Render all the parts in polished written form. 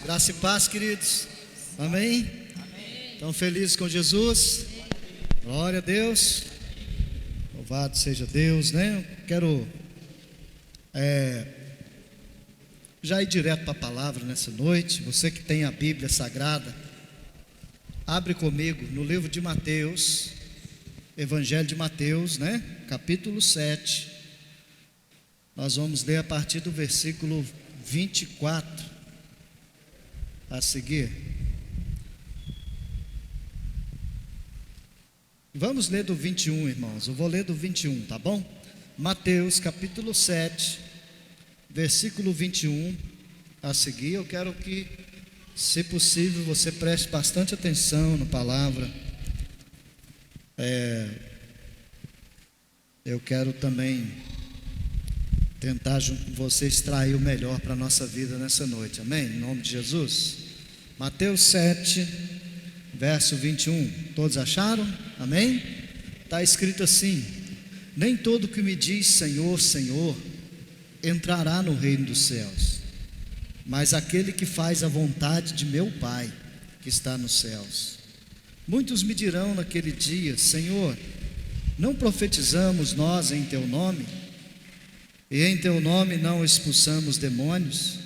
Graça e paz, queridos. Amém? Amém. Estão felizes com Jesus? Glória a Deus. Louvado seja Deus, né? Eu quero já ir direto para a palavra nessa noite. Você que tem a Bíblia Sagrada, abre comigo no livro de Mateus, Evangelho de Mateus, né? Capítulo 7. Nós vamos ler a partir do versículo 24 a seguir. Vamos ler do 21, irmãos. Eu vou ler do 21, tá bom? Mateus capítulo 7, versículo 21 a seguir. Eu quero que, se possível, você preste bastante atenção na palavra. Eu quero também tentar junto com você extrair o melhor para a nossa vida nessa noite, amém? Em nome de Jesus. Mateus 7, verso 21, todos acharam? Amém? Está escrito assim: nem todo que me diz Senhor, Senhor, entrará no reino dos céus, mas aquele que faz a vontade de meu Pai, que está nos céus. Muitos me dirão naquele dia: Senhor, não profetizamos nós em teu nome? E em teu nome não expulsamos demônios?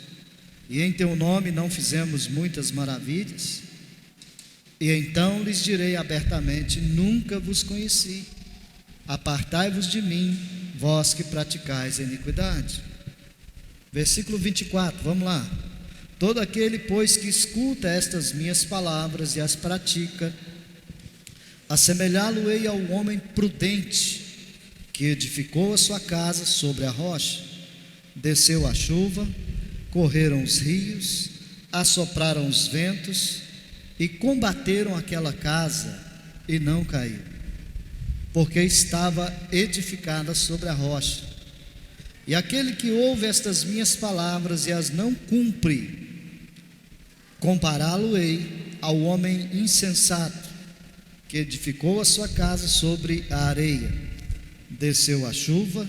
E em teu nome não fizemos muitas maravilhas? E então lhes direi abertamente: nunca vos conheci. Apartai-vos de mim, vós que praticais a iniquidade. Versículo 24, vamos lá. Todo aquele, pois, que escuta estas minhas palavras e as pratica, assemelhá-lo-ei ao homem prudente, que edificou a sua casa sobre a rocha. Desceu a chuva, correram os rios, assopraram os ventos e combateram aquela casa, e não caiu, porque estava edificada sobre a rocha. E aquele que ouve estas minhas palavras e as não cumpre, compará-lo-ei ao homem insensato, que edificou a sua casa sobre a areia. Desceu a chuva,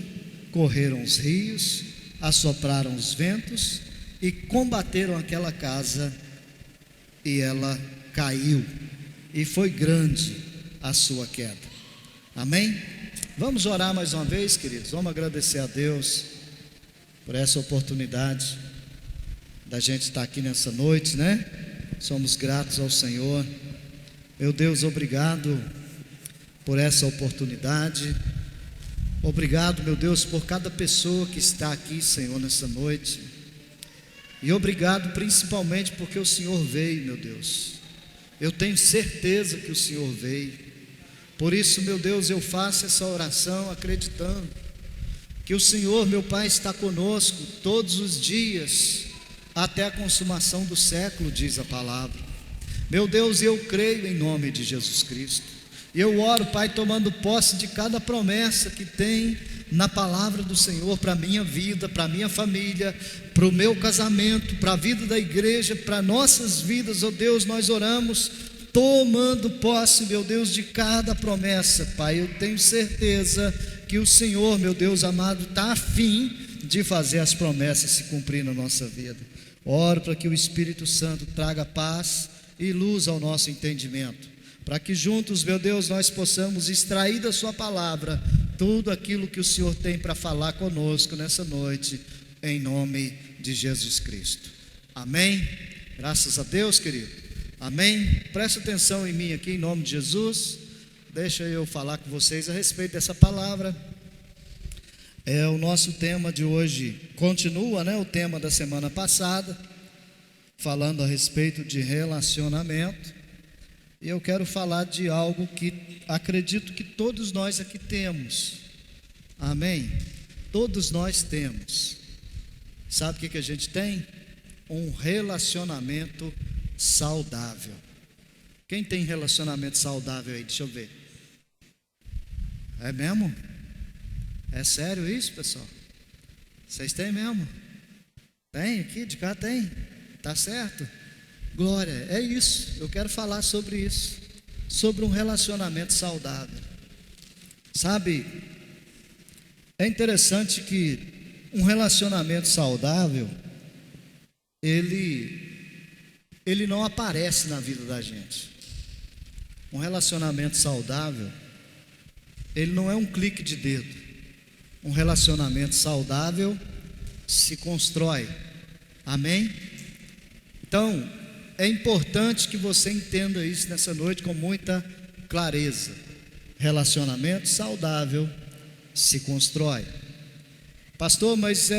correram os rios, assopraram os ventos e combateram aquela casa, e ela caiu, e foi grande a sua queda. Amém? Vamos orar mais uma vez, queridos. Vamos agradecer a Deus por essa oportunidade da gente estar aqui nessa noite, né? Somos gratos ao Senhor. Meu Deus, obrigado por essa oportunidade. Obrigado, meu Deus, por cada pessoa que está aqui, Senhor, nessa noite. E obrigado principalmente porque o Senhor veio, meu Deus. Eu tenho certeza que o Senhor veio. Por isso, meu Deus, eu faço essa oração acreditando que o Senhor, meu Pai, está conosco todos os dias, até a consumação do século, diz a palavra. Meu Deus, eu creio em nome de Jesus Cristo. E eu oro, Pai, tomando posse de cada promessa que tem na palavra do Senhor para a minha vida, para a minha família, para o meu casamento, para a vida da igreja, para nossas vidas, ó Deus. Nós oramos tomando posse, meu Deus, de cada promessa, Pai. Eu tenho certeza que o Senhor, meu Deus amado, está a fim de fazer as promessas se cumprir na nossa vida. Oro para que o Espírito Santo traga paz e luz ao nosso entendimento, para que juntos, meu Deus, nós possamos extrair da sua palavra tudo aquilo que o Senhor tem para falar conosco nessa noite, em nome de Jesus Cristo. Amém? Graças a Deus, querido. Amém? Presta atenção em mim aqui, em nome de Jesus. Deixa eu falar com vocês a respeito dessa palavra. O nosso tema de hoje continua, né? O tema da semana passada, falando a respeito de relacionamento. E eu quero falar de algo que acredito que todos nós aqui temos. Amém? Todos nós temos. Sabe o que a gente tem? Um relacionamento saudável. Quem tem relacionamento saudável aí? Deixa eu ver. É mesmo? É sério isso, pessoal? Vocês têm mesmo? Tem aqui, de cá tem. Tá certo? Glória, é isso. Eu quero falar sobre isso. Sobre um relacionamento saudável. Sabe, é interessante que um relacionamento saudável, ele não aparece na vida da gente. Um relacionamento saudável, ele não é um clique de dedo. Um relacionamento saudável se constrói. Amém? Então, é importante que você entenda isso nessa noite com muita clareza. Relacionamento saudável se constrói. Pastor, mas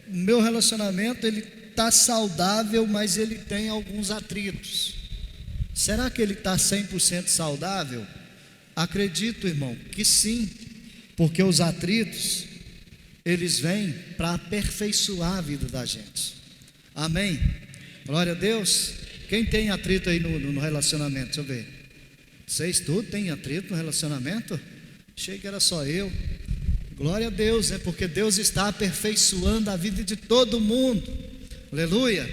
o meu relacionamento ele está saudável, mas ele tem alguns atritos. Será que ele está 100% saudável? Acredito, irmão, que sim, porque os atritos, eles vêm para aperfeiçoar a vida da gente. Amém? Glória a Deus. Quem tem atrito aí no relacionamento? Deixa eu ver. Vocês tudo têm atrito no relacionamento? Achei que era só eu. Glória a Deus, porque Deus está aperfeiçoando a vida de todo mundo. Aleluia.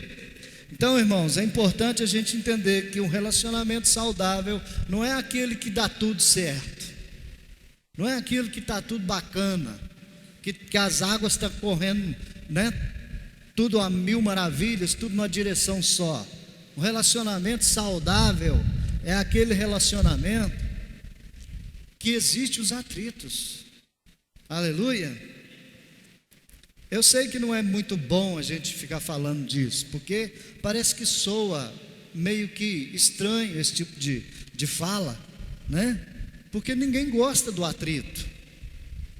Então, irmãos, é importante a gente entender que um relacionamento saudável não é aquele que dá tudo certo. Não é aquilo que está tudo bacana, que as águas estão correndo, né? Tudo a mil maravilhas, tudo numa direção só. Um relacionamento saudável é aquele relacionamento que existe os atritos. Aleluia. Eu sei que não é muito bom a gente ficar falando disso, porque parece que soa meio que estranho esse tipo de fala, né? Porque ninguém gosta do atrito.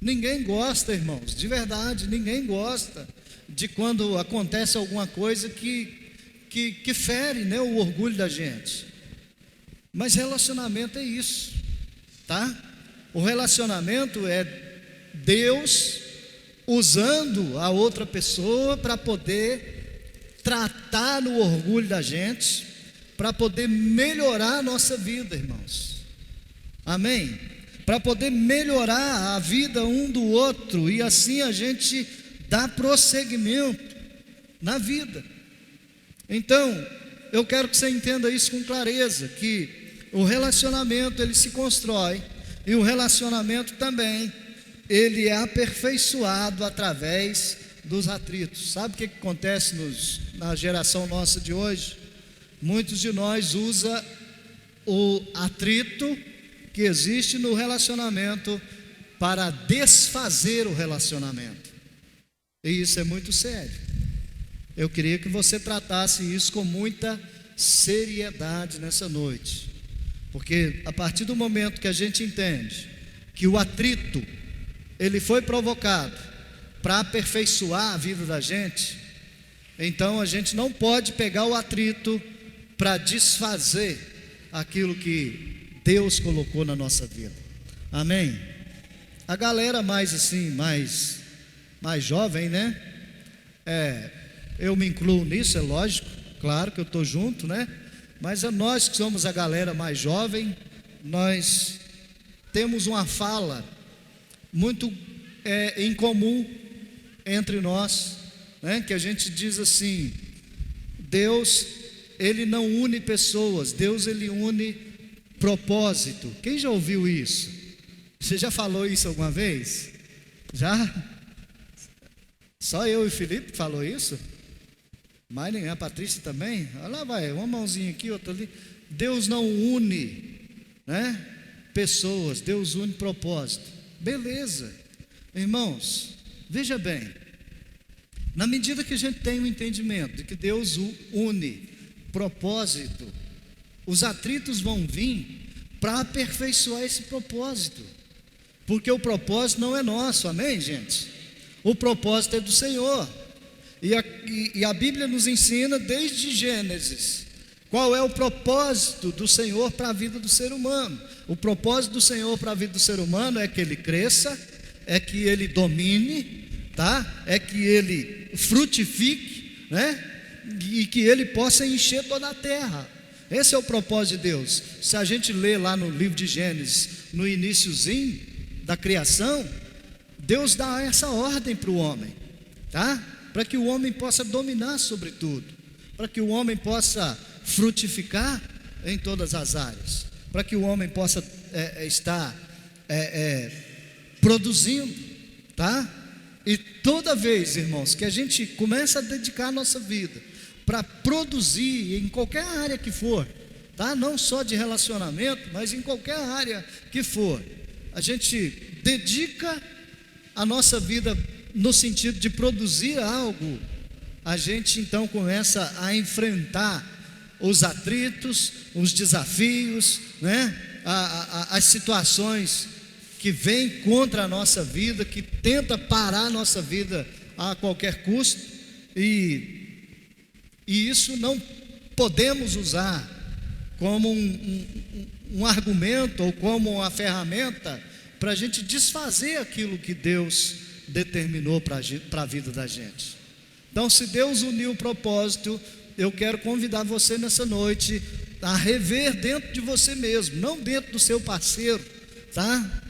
Ninguém gosta, irmãos, de verdade, ninguém gosta de quando acontece alguma coisa que fere, né, o orgulho da gente. Mas relacionamento é isso, tá? O relacionamento é Deus usando a outra pessoa para poder tratar no orgulho da gente, para poder melhorar a nossa vida, irmãos. Amém? Para poder melhorar a vida um do outro e assim a gente dá prosseguimento na vida. Então, eu quero que você entenda isso com clareza, que o relacionamento ele se constrói e o relacionamento também ele é aperfeiçoado através dos atritos. Sabe o que acontece na geração nossa de hoje? Muitos de nós usam o atrito que existe no relacionamento para desfazer o relacionamento. E isso é muito sério. Eu queria que você tratasse isso com muita seriedade nessa noite. Porque a partir do momento que a gente entende que o atrito ele foi provocado para aperfeiçoar a vida da gente, então a gente não pode pegar o atrito para desfazer aquilo que Deus colocou na nossa vida. Amém? A galera mais assim, mais jovem, né? Eu me incluo nisso, é lógico, claro que eu estou junto, né? Mas nós que somos a galera mais jovem, nós temos uma fala muito em comum entre nós, né? Que a gente diz assim: Deus, ele não une pessoas, Deus ele une propósito. Quem já ouviu isso? Você já falou isso alguma vez? Já? Só eu e o Felipe falou isso? Mas nem a Patrícia também? Olha lá, vai, uma mãozinha aqui, outra ali. Deus não une, né, pessoas, Deus une propósito. Beleza. Irmãos, veja bem, Na medida que a gente tem o entendimento de que Deus une propósito, os atritos vão vir para aperfeiçoar esse propósito, porque o propósito não é nosso, amém, gente? O propósito é do Senhor, e a Bíblia nos ensina desde Gênesis qual é o propósito do Senhor para a vida do ser humano. O propósito do Senhor para a vida do ser humano é que ele cresça, é que ele domine, tá? É que ele frutifique, né? E que ele possa encher toda a terra. Esse é o propósito de Deus. Se a gente lê lá no livro de Gênesis, no iniciozinho da criação, Deus dá essa ordem para o homem, tá? Para que o homem possa dominar sobre tudo, para que o homem possa frutificar em todas as áreas, para que o homem possa estar produzindo, tá? E toda vez, irmãos, que a gente começa a dedicar a nossa vida para produzir em qualquer área que for, tá? Não só de relacionamento, mas em qualquer área que for, a gente dedica a nossa vida no sentido de produzir algo, a gente então começa a enfrentar os atritos, os desafios, né? As situações que vêm contra a nossa vida, que tenta parar a nossa vida a qualquer custo, e isso não podemos usar como um argumento ou como uma ferramenta para a gente desfazer aquilo que Deus determinou para a vida da gente. Então, se Deus uniu o propósito, eu quero convidar você nessa noite a rever dentro de você mesmo, não dentro do seu parceiro, tá?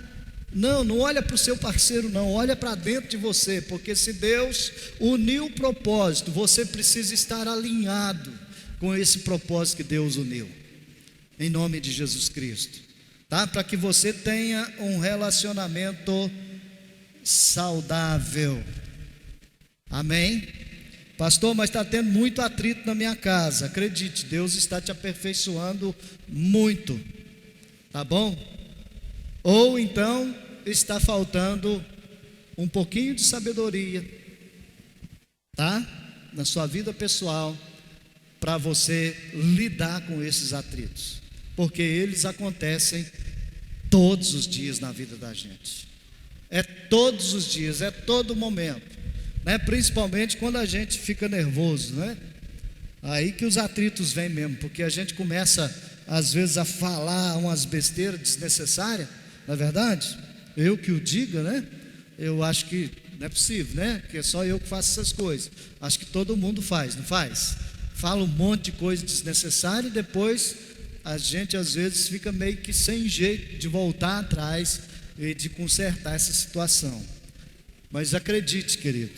Não olha para o seu parceiro, não, olha para dentro de você, porque se Deus uniu o propósito, você precisa estar alinhado com esse propósito que Deus uniu, em nome de Jesus Cristo, tá? Para que você tenha um relacionamento saudável, amém? Pastor, mas está tendo muito atrito na minha casa. Acredite, Deus está te aperfeiçoando muito, tá bom? Ou então está faltando um pouquinho de sabedoria, tá? Na sua vida pessoal, para você lidar com esses atritos, porque eles acontecem todos os dias na vida da gente. É todos os dias, é todo momento, né? Principalmente quando a gente fica nervoso, né? Aí que os atritos vêm mesmo, porque a gente começa às vezes a falar umas besteiras desnecessárias, não é verdade? Eu que o diga, né? Eu acho que não é possível, né? Que é só eu que faço essas coisas. Acho que todo mundo faz, não faz? Fala um monte de coisa desnecessária e depois a gente às vezes fica meio que sem jeito de voltar atrás e de consertar essa situação. Mas acredite, querido,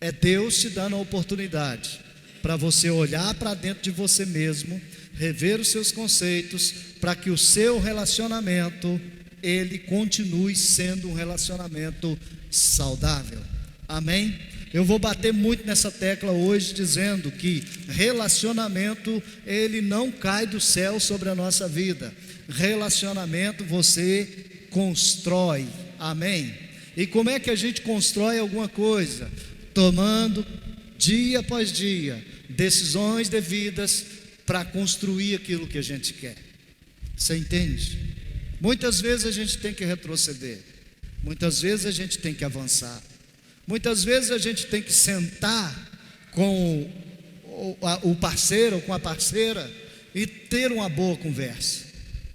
é Deus te dando a oportunidade para você olhar para dentro de você mesmo, rever os seus conceitos, para que o seu relacionamento, ele continue sendo um relacionamento saudável, amém? Eu vou bater muito nessa tecla hoje, dizendo que relacionamento, ele não cai do céu sobre a nossa vida. Relacionamento você constrói, amém? E como é que a gente constrói alguma coisa? Tomando dia após dia decisões devidas para construir aquilo que a gente quer. Você entende? Muitas vezes a gente tem que retroceder, muitas vezes a gente tem que avançar, muitas vezes a gente tem que sentar com o parceiro ou com a parceira e ter uma boa conversa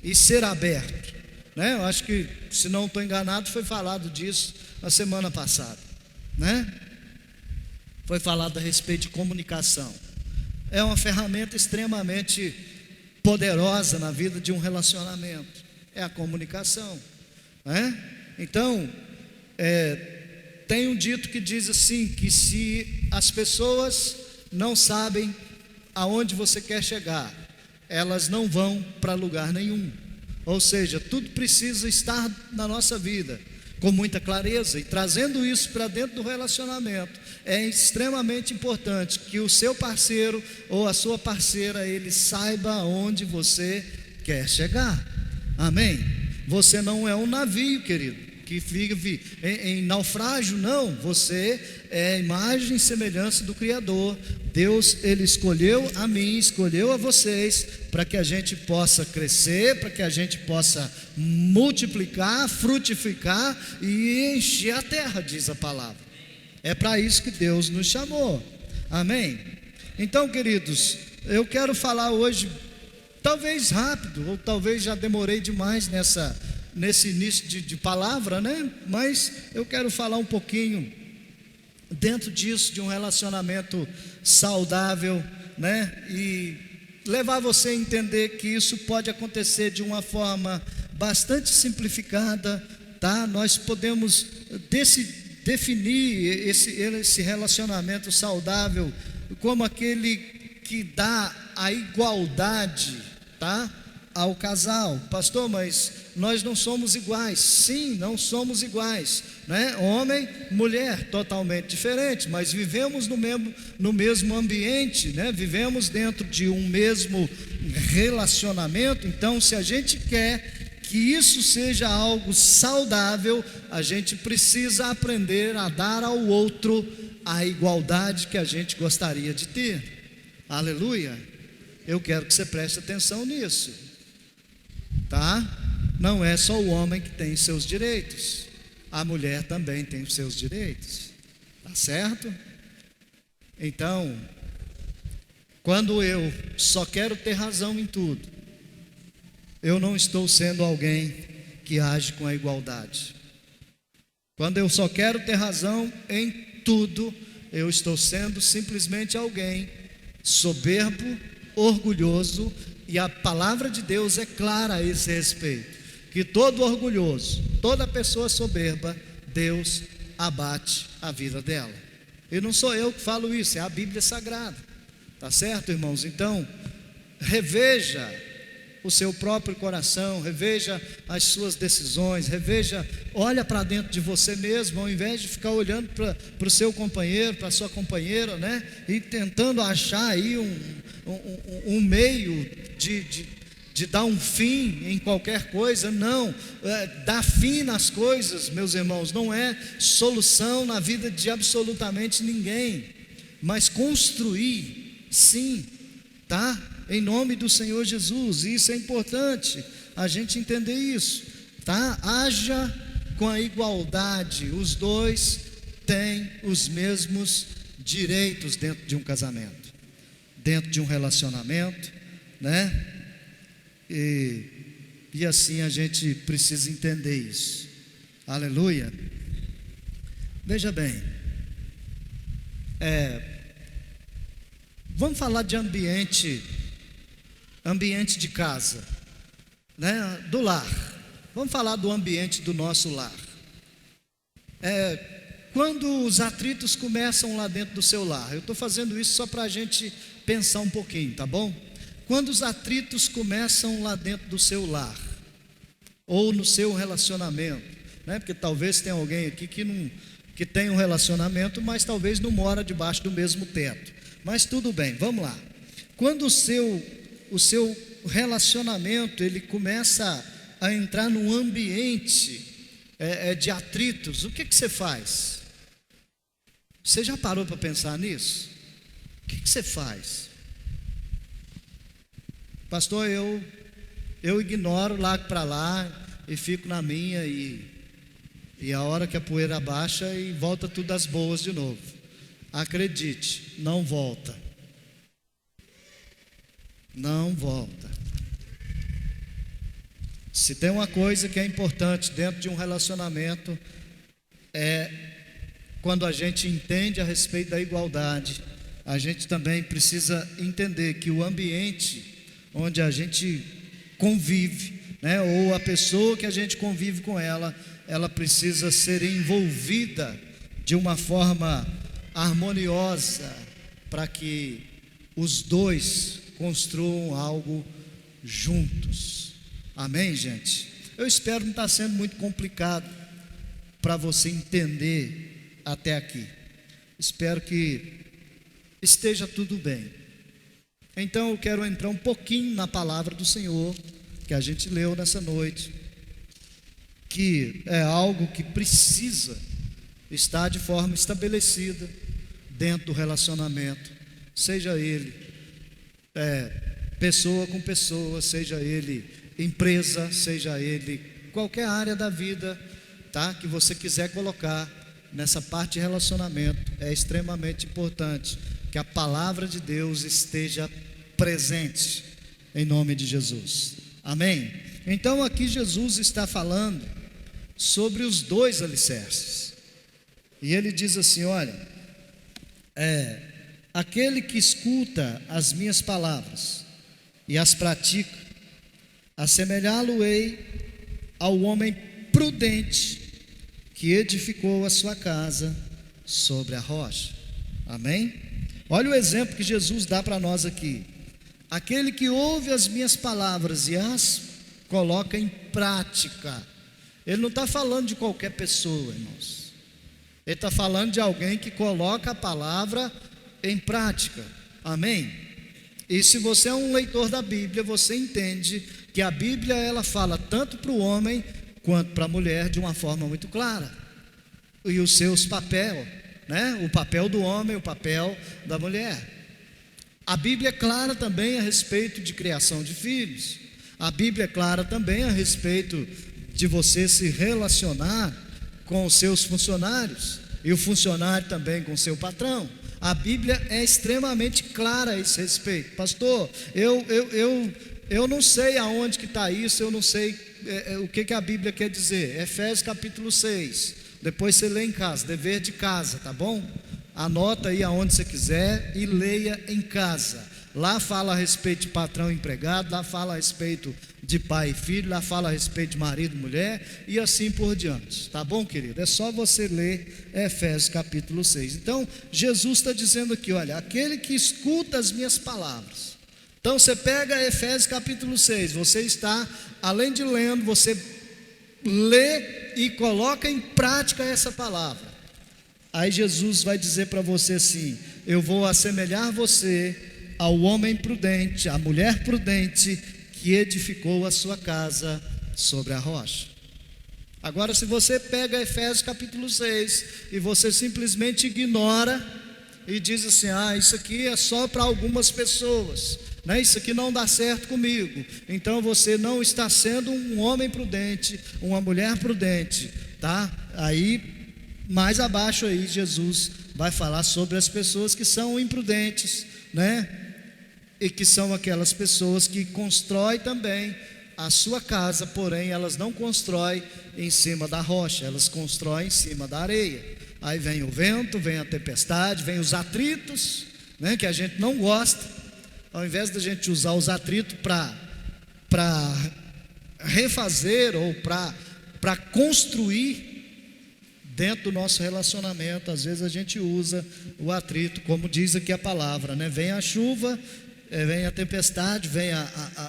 e ser aberto, né? Eu acho que, se não estou enganado, foi falado disso na semana passada, né? Foi falado a respeito de comunicação. É uma ferramenta extremamente poderosa na vida de um relacionamento, é a comunicação, né? Então, tem um dito que diz assim, que se as pessoas não sabem aonde você quer chegar, elas não vão para lugar nenhum. Ou seja, tudo precisa estar na nossa vida com muita clareza, e trazendo isso para dentro do relacionamento, é extremamente importante que o seu parceiro ou a sua parceira, ele saiba aonde você quer chegar, amém? Você não é um navio, querido, que vive em naufrágio, não. Você é a imagem e semelhança do Criador. Deus, Ele escolheu a mim, escolheu a vocês, para que a gente possa crescer, para que a gente possa multiplicar, frutificar e encher a terra, diz a palavra. É para isso que Deus nos chamou. Amém? Então, queridos, eu quero falar hoje, talvez rápido, ou talvez já demorei demais nesse início de palavra, né? Mas eu quero falar um pouquinho dentro disso, de um relacionamento saudável, né? E levar você a entender que isso pode acontecer de uma forma bastante simplificada, tá? Nós podemos definir esse relacionamento saudável como aquele que dá a igualdade, tá? Ao casal. Pastor, mas nós não somos iguais. Sim, não somos iguais, né? Homem, mulher, totalmente diferente, mas vivemos no mesmo ambiente, né? Vivemos dentro de um mesmo relacionamento. Então, se a gente quer que isso seja algo saudável, a gente precisa aprender a dar ao outro a igualdade que a gente gostaria de ter. Aleluia. Eu quero que você preste atenção nisso, tá? Não é só o homem que tem seus direitos, a mulher também tem os seus direitos, tá certo? Então, quando eu só quero ter razão em tudo, eu não estou sendo alguém que age com a igualdade. Quando eu só quero ter razão em tudo, eu estou sendo simplesmente alguém soberbo, orgulhoso, e a palavra de Deus é clara a esse respeito, que todo orgulhoso, toda pessoa soberba, Deus abate a vida dela. E não sou eu que falo isso, é a Bíblia Sagrada, tá certo, irmãos? Então, reveja o seu próprio coração, reveja as suas decisões, olha para dentro de você mesmo, ao invés de ficar olhando para o seu companheiro, para a sua companheira, né? E tentando achar aí um meio de dar um fim em qualquer coisa. Não, dar fim nas coisas, meus irmãos, não é solução na vida de absolutamente ninguém, mas construir, sim, tá? Em nome do Senhor Jesus. Isso é importante a gente entender isso, tá? Haja com a igualdade. Os dois têm os mesmos direitos dentro de um casamento, dentro de um relacionamento, né? E assim a gente precisa entender isso. Aleluia. Veja bem, vamos falar de ambiente de casa, né? Do lar. Vamos falar do ambiente do nosso lar. Quando os atritos começam lá dentro do seu lar, eu estou fazendo isso só para a gente pensar um pouquinho, tá bom? Quando os atritos começam lá dentro do seu lar, ou no seu relacionamento, né? Porque talvez tenha alguém aqui que tem um relacionamento, mas talvez não mora debaixo do mesmo teto. Mas tudo bem, vamos lá. Quando o seu relacionamento ele começa a entrar num ambiente de atritos, o que você faz? Você já parou para pensar nisso? O que você faz? Pastor, eu ignoro lá para lá e fico na minha, e a hora que a poeira baixa e volta tudo às boas de novo. Acredite, não volta. Não volta. Se tem uma coisa que é importante dentro de um relacionamento, é quando a gente entende a respeito da igualdade, a gente também precisa entender que o ambiente onde a gente convive, né, ou a pessoa que a gente convive com ela precisa ser envolvida de uma forma harmoniosa, para que os dois construam algo juntos. Amém, gente? Eu espero não estar sendo muito complicado para você entender até aqui. Espero que esteja tudo bem. Então eu quero entrar um pouquinho na palavra do Senhor que a gente leu nessa noite, que é algo que precisa estar de forma estabelecida dentro do relacionamento, seja ele pessoa com pessoa, seja ele empresa, seja ele qualquer área da vida, tá? Que você quiser colocar nessa parte de relacionamento, é extremamente importante que a palavra de Deus esteja presente, em nome de Jesus, amém? Então aqui Jesus está falando sobre os dois alicerces, e ele diz assim: olha, aquele que escuta as minhas palavras e as pratica, assemelhá-lo-ei ao homem prudente que edificou a sua casa sobre a rocha, amém? Olha o exemplo que Jesus dá para nós aqui: aquele que ouve as minhas palavras e as coloca em prática. Ele não está falando de qualquer pessoa, irmãos, ele está falando de alguém que coloca a palavra em prática, amém? E se você é um leitor da Bíblia, você entende que a Bíblia, ela fala tanto para o homem quanto para a mulher de uma forma muito clara, e os seus papéis, né? O papel do homem, o papel da mulher. A Bíblia é clara também a respeito de criação de filhos. A Bíblia é clara também a respeito de você se relacionar com os seus funcionários, e o funcionário também com o seu patrão. A Bíblia é extremamente clara a esse respeito. Pastor, eu não sei aonde que está isso, eu não sei o que a Bíblia quer dizer. Efésios capítulo 6, depois você lê em casa, dever de casa, tá bom? Anota aí aonde você quiser e leia em casa. Lá fala a respeito de patrão e empregado, lá fala a respeito de pai e filho, lá fala a respeito de marido e mulher, e assim por diante, tá bom, querido? É só você ler Efésios capítulo 6. Então Jesus está dizendo aqui: olha, aquele que escuta as minhas palavras. Então você pega Efésios capítulo 6, você está, além de lendo, você lê e coloca em prática essa palavra. Aí Jesus vai dizer para você assim: eu vou assemelhar você ao homem prudente, à mulher prudente que edificou a sua casa sobre a rocha. Agora, se você pega Efésios capítulo 6 e você simplesmente ignora e diz assim: isso aqui é só para algumas pessoas, né? Isso aqui não dá certo comigo, então você não está sendo um homem prudente, uma mulher prudente, tá? Aí mais abaixo aí Jesus vai falar sobre as pessoas que são imprudentes, né? E que são aquelas pessoas que constroem também a sua casa, porém elas não constroem em cima da rocha, elas constroem em cima da areia. Aí vem o vento, vem a tempestade, vem os atritos, né, que a gente não gosta. Ao invés da gente usar os atritos para refazer ou para construir dentro do nosso relacionamento, às vezes a gente usa o atrito, como diz aqui a palavra, né? Vem a chuva, vem a tempestade, vem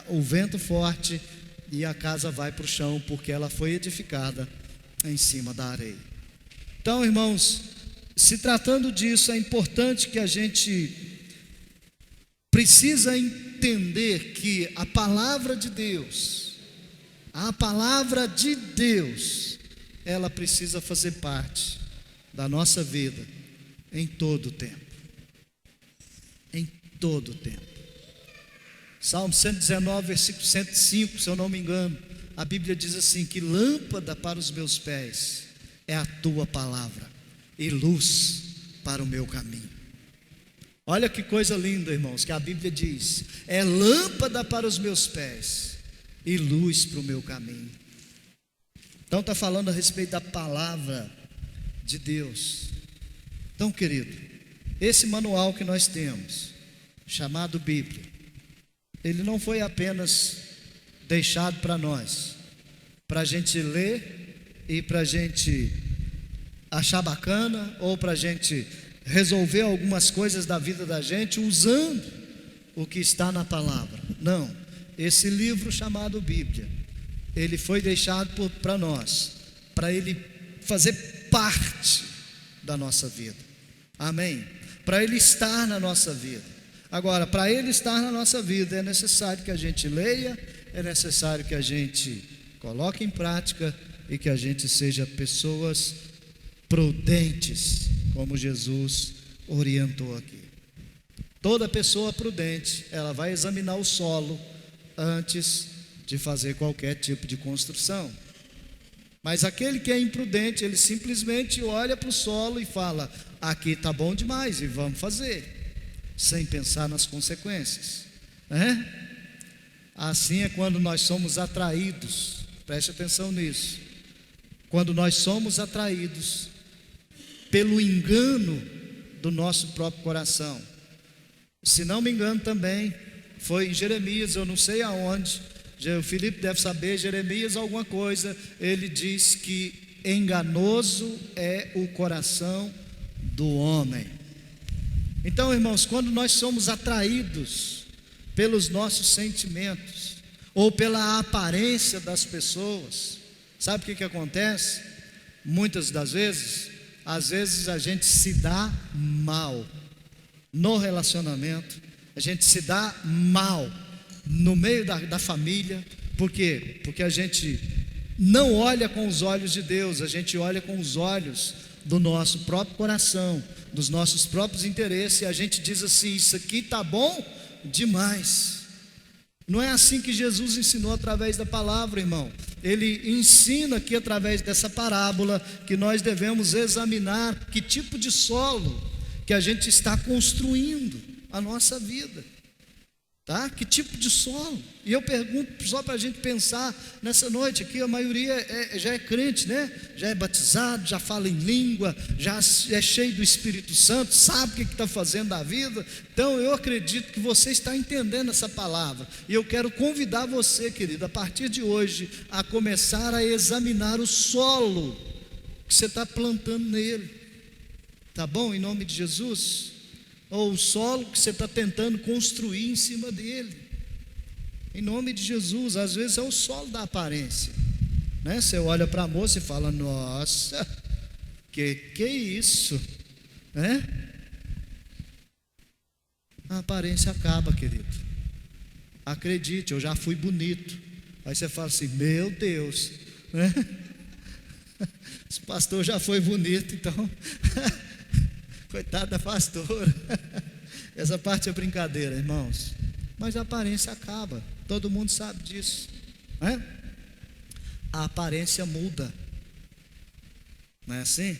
o vento forte, e a casa vai para o chão, porque ela foi edificada em cima da areia. Então, irmãos, se tratando disso, é importante que a gente precisa entender que a palavra de Deus, ela precisa fazer parte da nossa vida em todo o tempo. Em todo o tempo. Salmo 119, versículo 105, se eu não me engano, a Bíblia diz assim: que lâmpada para os meus pés é a tua palavra, e luz para o meu caminho. Olha que coisa linda, irmãos, que a Bíblia diz: é lâmpada para os meus pés e luz para o meu caminho. Então está falando a respeito da palavra de Deus. Então, querido, esse manual que nós temos, chamado Bíblia, ele não foi apenas deixado para nós, para a gente ler e para a gente achar bacana, ou para a gente resolver algumas coisas da vida da gente usando o que está na palavra. Não, esse livro chamado Bíblia, ele foi deixado para nós, para ele fazer parte da nossa vida, amém? Para ele estar na nossa vida. Agora, para ele estar na nossa vida, é necessário que a gente leia, é necessário que a gente coloque em prática e que a gente seja pessoas prudentes, como Jesus orientou aqui. Toda pessoa prudente, ela vai examinar o solo antes de fazer qualquer tipo de construção. Mas aquele que é imprudente, ele simplesmente olha para o solo e fala: aqui está bom demais e vamos fazer, sem pensar nas consequências, né? Assim é quando nós somos atraídos, preste atenção nisso, quando nós somos atraídos pelo engano do nosso próprio coração. Se não me engano também, foi em Jeremias, eu não sei aonde, o Felipe deve saber, Jeremias alguma coisa, ele diz que enganoso é o coração do homem. Então, irmãos, quando nós somos atraídos pelos nossos sentimentos, ou pela aparência das pessoas, sabe o que acontece? Muitas das vezes, às vezes a gente se dá mal no relacionamento, a gente se dá mal no meio da família. Por quê? Porque a gente não olha com os olhos de Deus, a gente olha com os olhos do nosso próprio coração, dos nossos próprios interesses, e a gente diz assim: isso aqui está bom demais. Não é assim que Jesus ensinou através da palavra, irmão. Ele ensina aqui através dessa parábola que nós devemos examinar que tipo de solo que a gente está construindo a nossa vida, tá? Que tipo de solo? E eu pergunto só para a gente pensar nessa noite aqui, a maioria já é crente, né? Já é batizado, já fala em língua, já é cheio do Espírito Santo, sabe o que está fazendo da vida. Então eu acredito que você está entendendo essa palavra, e eu quero convidar você, querido, a partir de hoje, a começar a examinar o solo que você está plantando nele, tá bom? Em nome de Jesus. Ou o solo que você está tentando construir em cima dele, em nome de Jesus. Às vezes é o solo da aparência, né? Você olha para a moça e fala: nossa, que é isso, né? A aparência acaba, querido, acredite, eu já fui bonito. Aí você fala assim: meu Deus, né? Esse pastor já foi bonito, então coitada da pastora. Essa parte é brincadeira, irmãos, mas a aparência acaba, todo mundo sabe disso, né? A aparência muda, não é assim?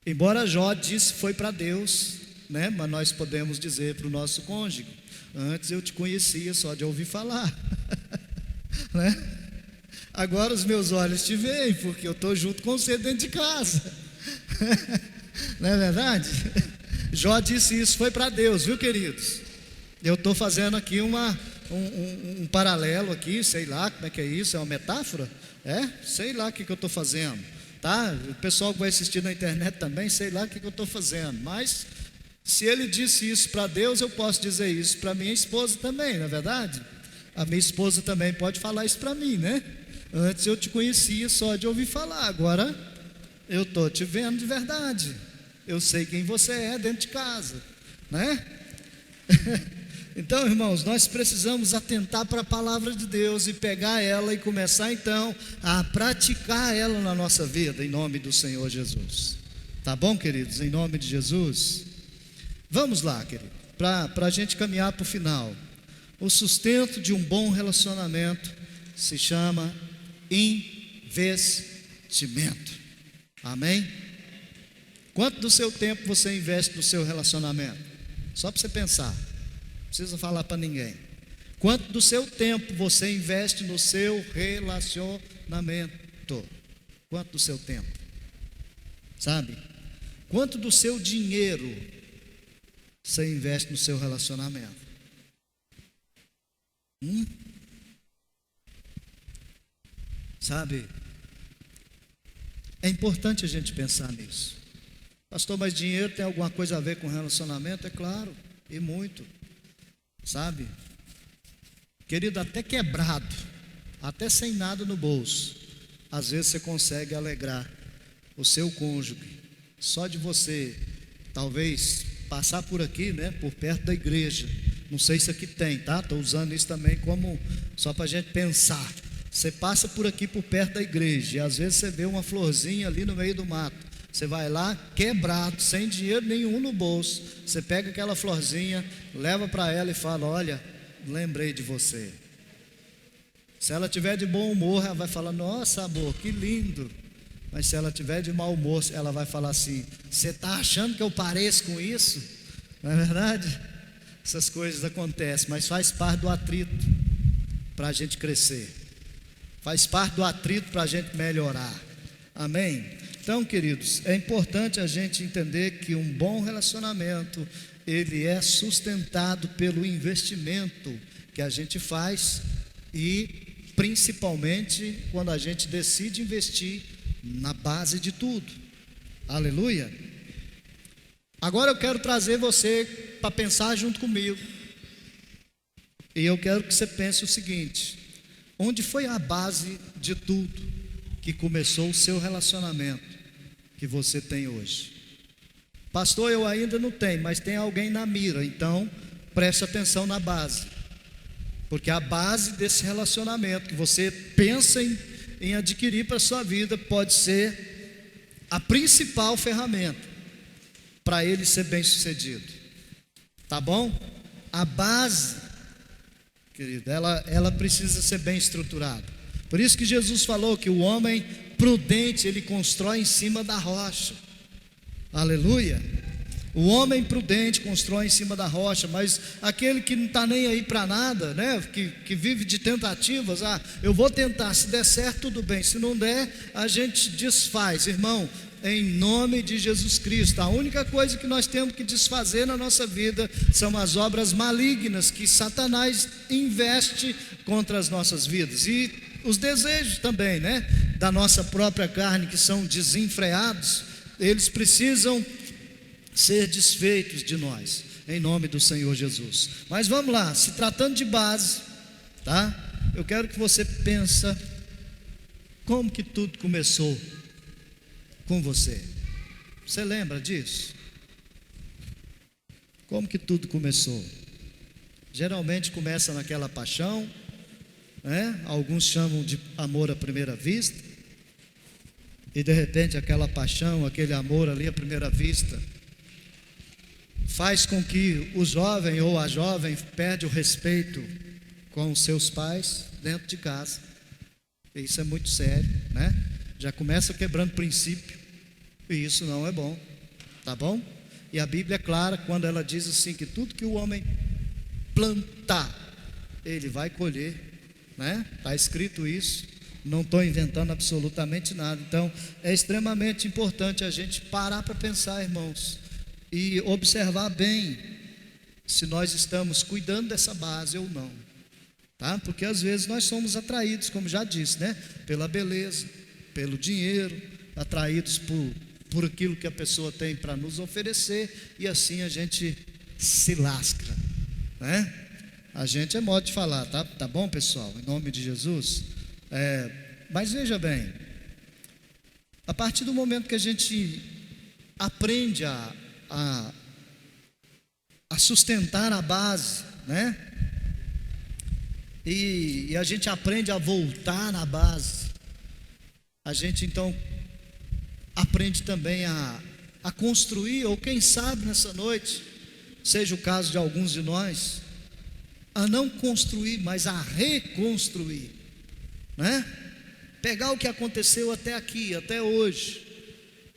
Embora Jó disse foi para Deus, né? Mas nós podemos dizer para o nosso cônjuge: antes eu te conhecia só de ouvir falar, né? Agora os meus olhos te veem, porque eu estou junto com você dentro de casa. Não é verdade? Jó disse isso, foi para Deus, viu, queridos? Eu estou fazendo aqui um paralelo aqui, sei lá como é que é isso, é uma metáfora? Sei lá o que eu estou fazendo, tá? O pessoal que vai assistir na internet também, sei lá o que eu estou fazendo. Mas se ele disse isso para Deus, eu posso dizer isso para minha esposa também, não é verdade? A minha esposa também pode falar isso para mim, né? Antes eu te conhecia só de ouvir falar, agora eu estou te vendo de verdade, eu sei quem você é dentro de casa, né? Então, irmãos, nós precisamos atentar para a palavra de Deus e pegar ela e começar então a praticar ela na nossa vida, em nome do Senhor Jesus. Tá bom, queridos? Em nome de Jesus. Vamos lá, querido, para a gente caminhar para o final. O sustento de um bom relacionamento se chama investimento. Amém? Quanto do seu tempo você investe no seu relacionamento? Só para você pensar, não precisa falar para ninguém. Quanto do seu tempo você investe no seu relacionamento? Quanto do seu tempo? Sabe? Quanto do seu dinheiro você investe no seu relacionamento? Sabe? É importante a gente pensar nisso. Pastor, mas dinheiro tem alguma coisa a ver com relacionamento? É claro, e muito. Sabe? Querido, até quebrado, até sem nada no bolso, às vezes você consegue alegrar o seu cônjuge, só de você, talvez, passar por aqui, né? Por perto da igreja. Não sei se aqui tem, tá? Estou usando isso também como, só para a gente pensar. Você passa por aqui, por perto da igreja, e às vezes você vê uma florzinha ali no meio do mato. Você vai lá, quebrado, sem dinheiro nenhum no bolso. Você pega aquela florzinha, leva para ela e fala: olha, lembrei de você. Se ela tiver de bom humor, ela vai falar: nossa, amor, que lindo. Mas se ela tiver de mau humor, ela vai falar assim: você está achando que eu pareço com isso? Não é verdade? Essas coisas acontecem, mas faz parte do atrito para a gente crescer, faz parte do atrito para a gente melhorar. Amém? Então, queridos, é importante a gente entender que um bom relacionamento, ele é sustentado pelo investimento que a gente faz, e principalmente quando a gente decide investir na base de tudo. Aleluia. Agora eu quero trazer você para pensar junto comigo, e eu quero que você pense o seguinte: onde foi a base de tudo que começou o seu relacionamento que você tem hoje? Pastor, eu ainda não tenho, mas tem alguém na mira. Então preste atenção na base, porque a base desse relacionamento que você pensa em adquirir para a sua vida pode ser a principal ferramenta para ele ser bem sucedido. Tá bom? A base, querido, ela precisa ser bem estruturada. Por isso que Jesus falou que o homem prudente, ele constrói em cima da rocha. Aleluia. O homem prudente constrói em cima da rocha, mas aquele que não está nem aí para nada, né? Que vive de tentativas, eu vou tentar, se der certo tudo bem, se não der a gente desfaz. Irmão, em nome de Jesus Cristo, a única coisa que nós temos que desfazer na nossa vida são as obras malignas que Satanás investe contra as nossas vidas, e os desejos também, né, da nossa própria carne, que são desenfreados. Eles precisam ser desfeitos de nós, em nome do Senhor Jesus. Mas vamos lá, se tratando de base, tá? Eu quero que você pense como que tudo começou com você. Você lembra disso? Como que tudo começou? Geralmente começa naquela paixão, né? Alguns chamam de amor à primeira vista, e de repente aquela paixão, aquele amor ali à primeira vista faz com que o jovem ou a jovem perde o respeito com os seus pais dentro de casa. Isso é muito sério, né? Já começa quebrando princípio, e isso não é bom, tá bom? E a Bíblia é clara quando ela diz assim, que tudo que o homem plantar, ele vai colher, né? Está escrito isso, não estou inventando absolutamente nada. Então é extremamente importante a gente parar para pensar, irmãos, e observar bem se nós estamos cuidando dessa base ou não, tá? Porque às vezes nós somos atraídos, como já disse, né? Pela beleza, pelo dinheiro, atraídos por aquilo que a pessoa tem para nos oferecer, e assim a gente se lasca, né? A gente é modo de falar, tá bom, pessoal? Em nome de Jesus. Mas veja bem, a partir do momento que a gente aprende a sustentar a base, né? E a gente aprende a voltar na base, a gente então aprende também a construir, ou quem sabe nessa noite, seja o caso de alguns de nós, a não construir, mas a reconstruir, né? Pegar o que aconteceu até aqui, até hoje,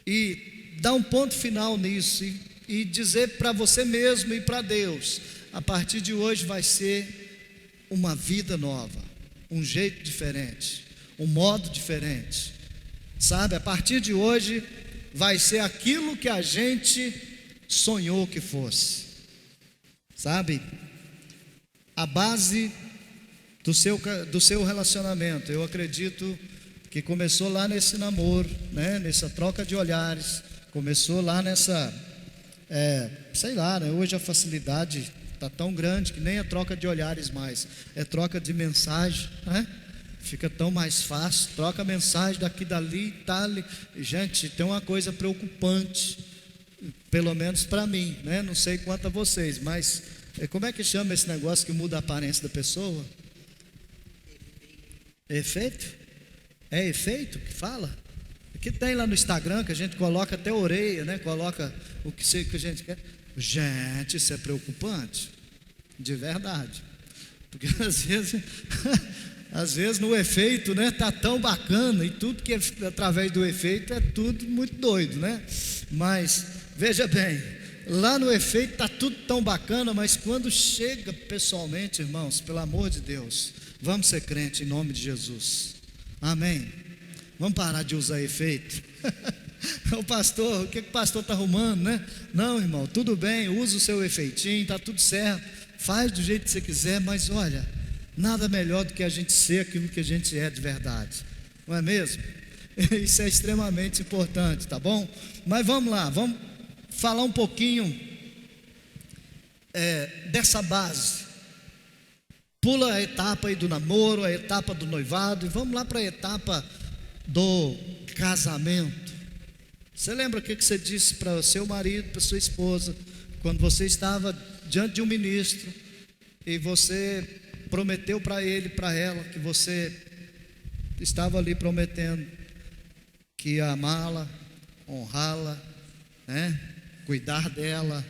e dar um ponto final nisso, e dizer para você mesmo e para Deus: a partir de hoje vai ser uma vida nova, um jeito diferente, um modo diferente, sabe? A partir de hoje vai ser aquilo que a gente sonhou que fosse, sabe? A base do seu relacionamento, eu acredito que começou lá nesse namoro, né? Nessa troca de olhares, começou lá nessa, sei lá, né? Hoje a facilidade está tão grande que nem é troca de olhares mais, é troca de mensagem, né? Fica tão mais fácil, troca mensagem daqui, dali, tá ali. Gente, tem uma coisa preocupante, pelo menos para mim, né? Não sei quanto a vocês, mas como é que chama esse negócio que muda a aparência da pessoa? Efeito? É efeito que fala? Aqui tem lá no Instagram que a gente coloca até orelha, né? Coloca o que a gente quer. Gente, isso é preocupante, de verdade. Porque às vezes no efeito, né, tá tão bacana, e tudo que é através do efeito é tudo muito doido, né? Mas veja bem, lá no efeito tá tudo tão bacana, mas quando chega pessoalmente, irmãos, pelo amor de Deus, vamos ser crente em nome de Jesus. Amém. Vamos parar de usar efeito. O pastor, o que o pastor está arrumando, né? Não, irmão, tudo bem, usa o seu efeitinho, está tudo certo, faz do jeito que você quiser, mas olha, nada melhor do que a gente ser aquilo que a gente é de verdade, não é mesmo? Isso é extremamente importante, tá bom? Mas vamos lá, vamos falar um pouquinho dessa base. Pula a etapa aí do namoro, a etapa do noivado, e vamos lá para a etapa do casamento. Você lembra o que você disse para o seu marido, para sua esposa, quando você estava diante de um ministro e você prometeu para ele, para ela, que você estava ali prometendo que ia amá-la, honrá-la, né? Cuidar dela,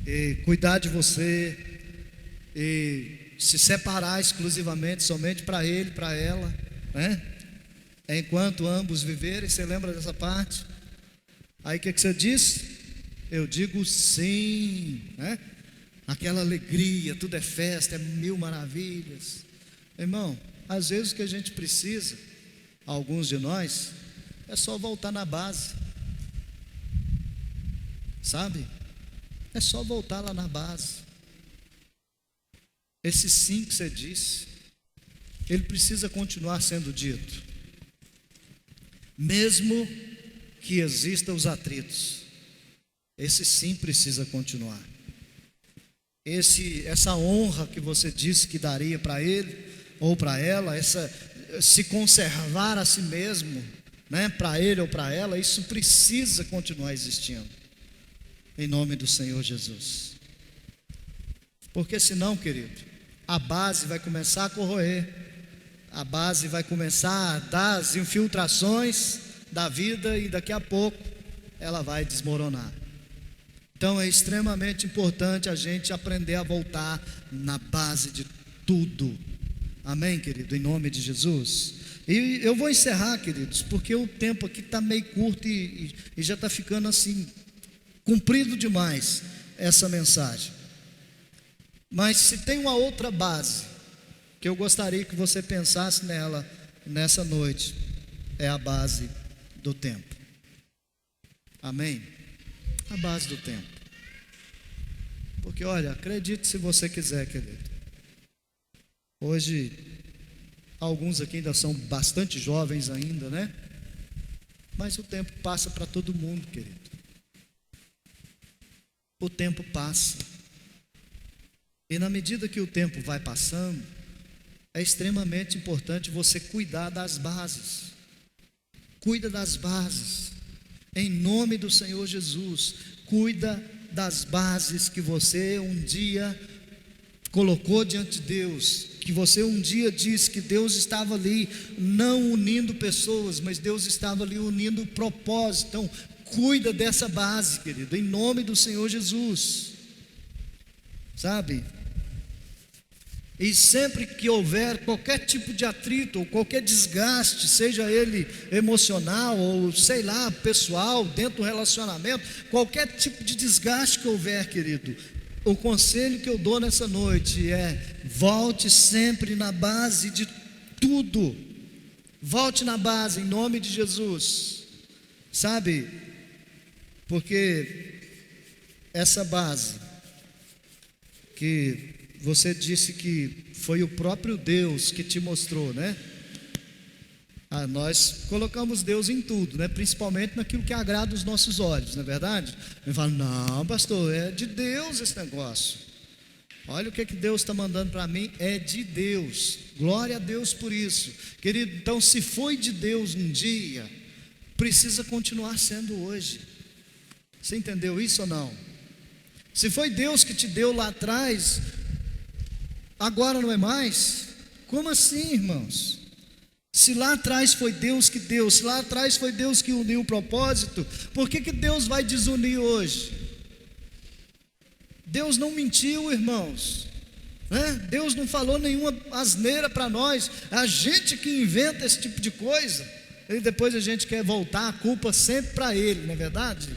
e cuidar de você, e se separar exclusivamente, somente para ele, para ela, né? Enquanto ambos viverem. Você lembra dessa parte? Aí o que você disse? Eu digo sim, né? Aquela alegria, tudo é festa, é mil maravilhas. Irmão, às vezes o que a gente precisa, alguns de nós, é só voltar na base, sabe? É só voltar lá na base. Esse sim que você disse, ele precisa continuar sendo dito, mesmo que existam os atritos. Esse sim precisa continuar. Essa honra que você disse que daria para ele ou para ela, se conservar a si mesmo, né, para ele ou para ela, isso precisa continuar existindo, em nome do Senhor Jesus. Porque senão, querido, a base vai começar a corroer, a base vai começar a dar as infiltrações da vida, e daqui a pouco ela vai desmoronar. Então é extremamente importante a gente aprender a voltar na base de tudo. Amém, querido, em nome de Jesus. E eu vou encerrar, queridos, porque o tempo aqui está meio curto e já está ficando assim, comprido demais essa mensagem. Mas se tem uma outra base que eu gostaria que você pensasse nela nessa noite, é a base do tempo. Amém? A base do tempo. Porque olha, acredite se você quiser, querido. Hoje, alguns aqui ainda são bastante jovens ainda, né? Mas o tempo passa para todo mundo, querido. O tempo passa. E na medida que o tempo vai passando, é extremamente importante você cuidar das bases. Cuida das bases, em nome do Senhor Jesus. Cuida das bases que você um dia colocou diante de Deus, que você um dia disse que Deus estava ali não unindo pessoas, mas Deus estava ali unindo propósito. Então cuida dessa base, querido, em nome do Senhor Jesus, sabe? E sempre que houver qualquer tipo de atrito, ou qualquer desgaste, seja ele emocional, ou sei lá, pessoal, dentro do relacionamento, qualquer tipo de desgaste que houver, querido, o conselho que eu dou nessa noite é: volte sempre na base de tudo. Volte na base, em nome de Jesus, sabe? Porque essa base que você disse que foi o próprio Deus que te mostrou, né? Nós colocamos Deus em tudo, né? Principalmente naquilo que agrada os nossos olhos, não é verdade? Eu falo: não, pastor, é de Deus esse negócio. Olha o que Deus está mandando para mim, é de Deus. Glória a Deus por isso, querido. Então, se foi de Deus um dia, precisa continuar sendo hoje. Você entendeu isso ou não? Se foi Deus que te deu lá atrás, agora não é mais? Como assim, irmãos? Se lá atrás foi Deus que deu, se lá atrás foi Deus que uniu o propósito, por que Deus vai desunir hoje? Deus não mentiu, irmãos, né? Deus não falou nenhuma asneira para nós. A gente que inventa esse tipo de coisa, e depois a gente quer voltar a culpa sempre para Ele, não é verdade?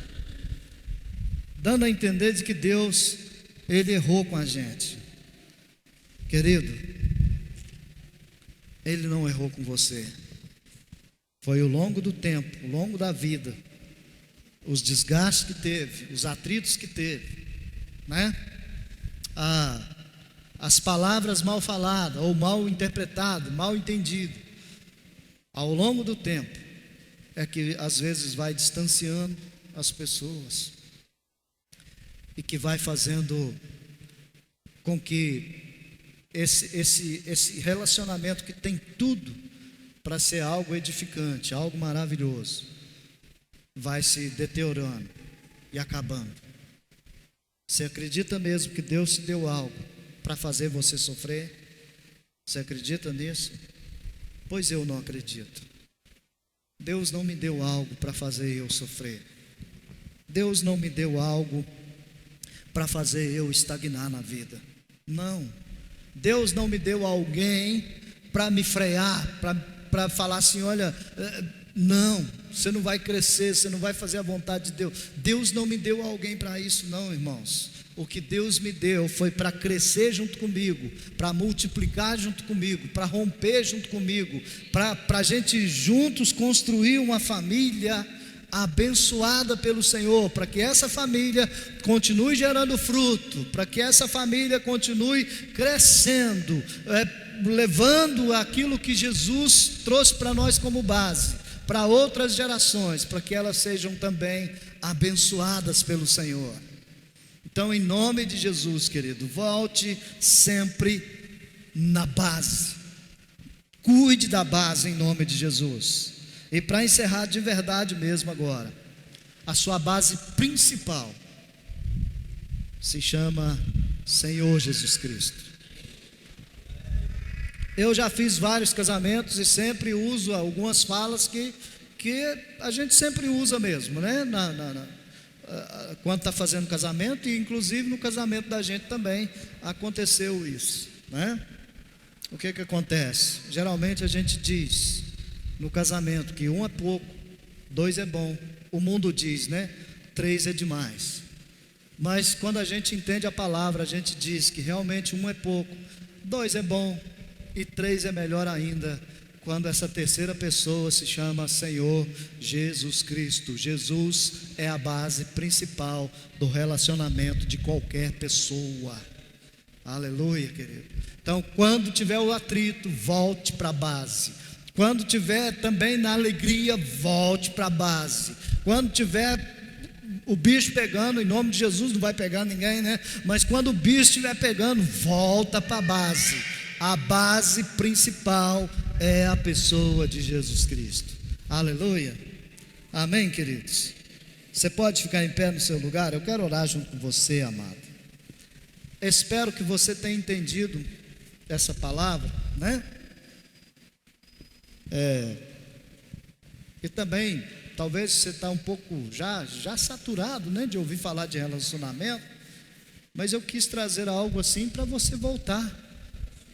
Dando a entender de que Deus, Ele errou com a gente. Querido, Ele não errou com você. Foi ao longo do tempo, ao longo da vida, os desgastes que teve, os atritos que teve, né? As palavras mal faladas, ou mal interpretadas, mal entendidas, ao longo do tempo, é que às vezes vai distanciando as pessoas, e que vai fazendo com que esse relacionamento que tem tudo para ser algo edificante, algo maravilhoso, vai se deteriorando e acabando. Você acredita mesmo que Deus te deu algo para fazer você sofrer? Você acredita nisso? Pois eu não acredito. Deus não me deu algo para fazer eu sofrer. Deus não me deu algo para fazer eu estagnar na vida. Não. Deus não me deu alguém para me frear, para falar assim, olha, não, você não vai crescer, você não vai fazer a vontade de Deus. Deus não me deu alguém para isso, não, irmãos. O que Deus me deu foi para crescer junto comigo, para multiplicar junto comigo, para romper junto comigo, para a gente juntos construir uma família abençoada pelo Senhor, para que essa família continue gerando fruto, para que essa família continue crescendo, levando aquilo que Jesus trouxe para nós como base, para outras gerações, para que elas sejam também abençoadas pelo Senhor. Então, em nome de Jesus, querido, volte sempre na base, cuide da base em nome de Jesus. E para encerrar de verdade mesmo agora, a sua base principal se chama Senhor Jesus Cristo. Eu já fiz vários casamentos e sempre uso algumas falas que a gente sempre usa mesmo, né? Quando está fazendo casamento, e inclusive no casamento da gente também aconteceu isso, né? O que acontece? Geralmente a gente diz no casamento que 1 é pouco, 2 é bom. O mundo diz, né? 3 é demais. Mas quando a gente entende a palavra, a gente diz que realmente 1 é pouco, 2 é bom e 3 é melhor ainda, quando essa terceira pessoa se chama Senhor Jesus Cristo. Jesus é a base principal do relacionamento de qualquer pessoa. Aleluia, querido. Então, quando tiver o atrito, volte para a base. Quando tiver também na alegria, volte para a base. Quando tiver o bicho pegando, em nome de Jesus, não vai pegar ninguém, né? Mas quando o bicho estiver pegando, volta para a base. A base principal é a pessoa de Jesus Cristo. Aleluia. Amém, queridos? Você pode ficar em pé no seu lugar? Eu quero orar junto com você, amado. Espero que você tenha entendido essa palavra, né? E também, talvez você está um pouco já saturado, né, de ouvir falar de relacionamento, mas eu quis trazer algo assim para você voltar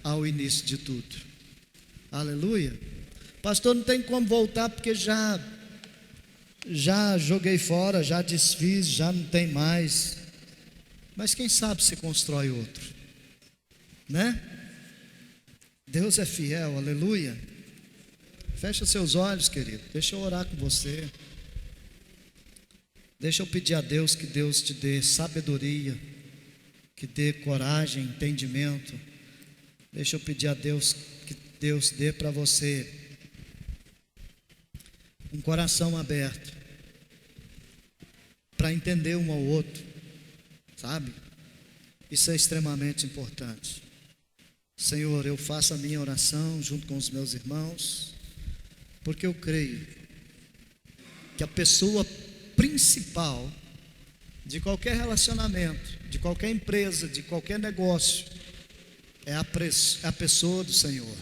ao início de tudo. Aleluia. Pastor, não tem como voltar porque já joguei fora, já desfiz, já não tem mais. Mas quem sabe se constrói outro, né? Deus é fiel, aleluia. Fecha seus olhos, querido. Deixa eu orar com você. Deixa eu pedir a Deus que Deus te dê sabedoria, que dê coragem, entendimento. Deixa eu pedir a Deus que Deus dê para você um coração aberto para entender um ao outro, sabe? Isso é extremamente importante. Senhor, eu faço a minha oração junto com os meus irmãos, porque eu creio que a pessoa principal de qualquer relacionamento, de qualquer empresa, de qualquer negócio, é a pessoa do Senhor.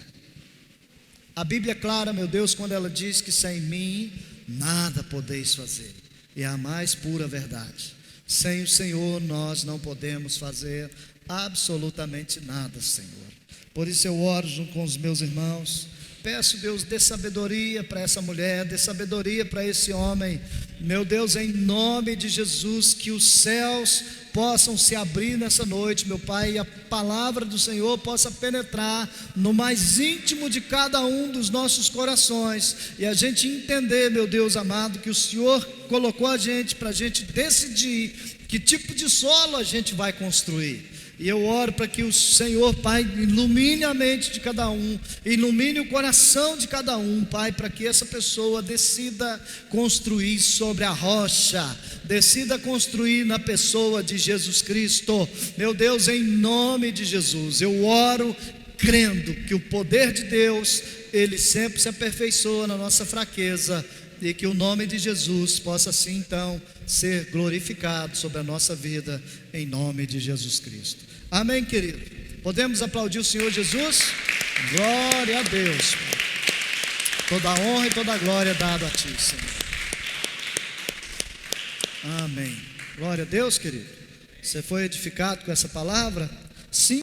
A Bíblia é clara, meu Deus, quando ela diz que sem mim nada podeis fazer. E é a mais pura verdade. Sem o Senhor nós não podemos fazer absolutamente nada, Senhor. Por isso eu oro junto com os meus irmãos. Peço, Deus, dê sabedoria para essa mulher, dê sabedoria para esse homem. Meu Deus, em nome de Jesus, que os céus possam se abrir nessa noite, meu Pai, e a palavra do Senhor possa penetrar no mais íntimo de cada um dos nossos corações, e a gente entender, meu Deus amado, que o Senhor colocou a gente para a gente decidir que tipo de solo a gente vai construir. E eu oro para que o Senhor, Pai, ilumine a mente de cada um, ilumine o coração de cada um, Pai, para que essa pessoa decida construir sobre a rocha, decida construir na pessoa de Jesus Cristo. Meu Deus, em nome de Jesus, eu oro crendo que o poder de Deus, Ele sempre se aperfeiçoa na nossa fraqueza, e que o nome de Jesus possa assim então ser glorificado sobre a nossa vida, em nome de Jesus Cristo. Amém, querido? Podemos aplaudir o Senhor Jesus? Glória a Deus. Toda a honra e toda a glória é dada a Ti, Senhor. Amém. Glória a Deus, querido. Você foi edificado com essa palavra? Sim.